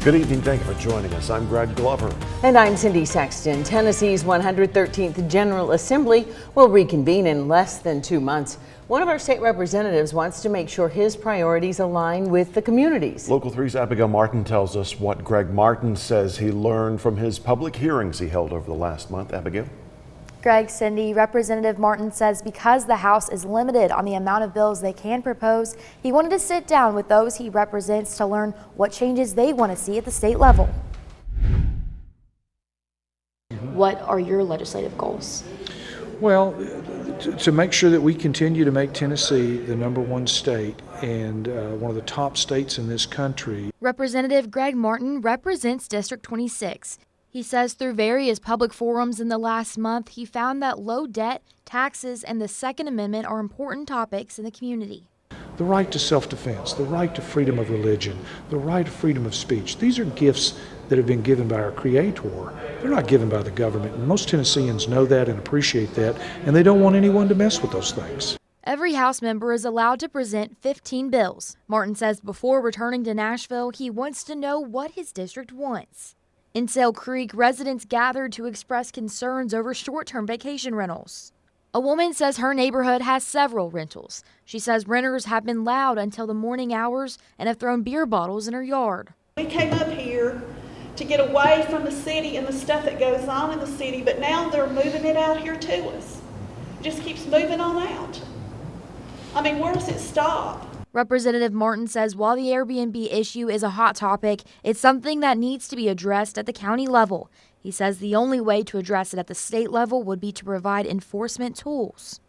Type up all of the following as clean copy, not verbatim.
Good evening. Thank you for joining us. I'm Greg Glover. And I'm Cindy Sexton. Tennessee's 113th General Assembly will reconvene in less than 2 months. One of our state representatives wants to make sure his priorities align with the communities. Local 3's Abigail Martin tells us what Greg Martin says he learned from his public hearings he held over the last month. Abigail? Greg, Cindy, Representative Martin says because the House is limited on the amount of bills they can propose, he wanted to sit down with those he represents to learn what changes they want to see at the state level. What are your legislative goals? Well, to make sure that we continue to make Tennessee the #1 state and one of the top states in this country. Representative Greg Martin represents District 26. He says through various public forums in the last month, he found that low debt, taxes, and the Second Amendment are important topics in the community. The right to self-defense, the right to freedom of religion, the right to freedom of speech. These are gifts that have been given by our Creator. They're not given by the government. And most Tennesseans know that and appreciate that, and they don't want anyone to mess with those things. Every House member is allowed to present 15 bills. Martin says before returning to Nashville, he wants to know what his district wants. In Sale Creek, residents gathered to express concerns over short-term vacation rentals. A woman says her neighborhood has several rentals. She says renters have been loud until the morning hours and have thrown beer bottles in her yard. We came up here to get away from the city and the stuff that goes on in the city, but now they're moving it out here to us. It just keeps moving on out. I mean, where does it stop? Representative Martin says while the Airbnb issue is a hot topic, it's something that needs to be addressed at the county level. He says the only way to address it at the state level would be to provide enforcement tools.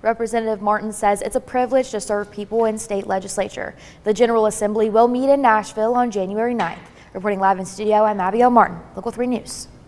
Representative Martin says it's a privilege to serve people in state legislature. The General Assembly will meet in Nashville on January 9th. Reporting live in studio, I'm Abigail Martin, Local 3 News.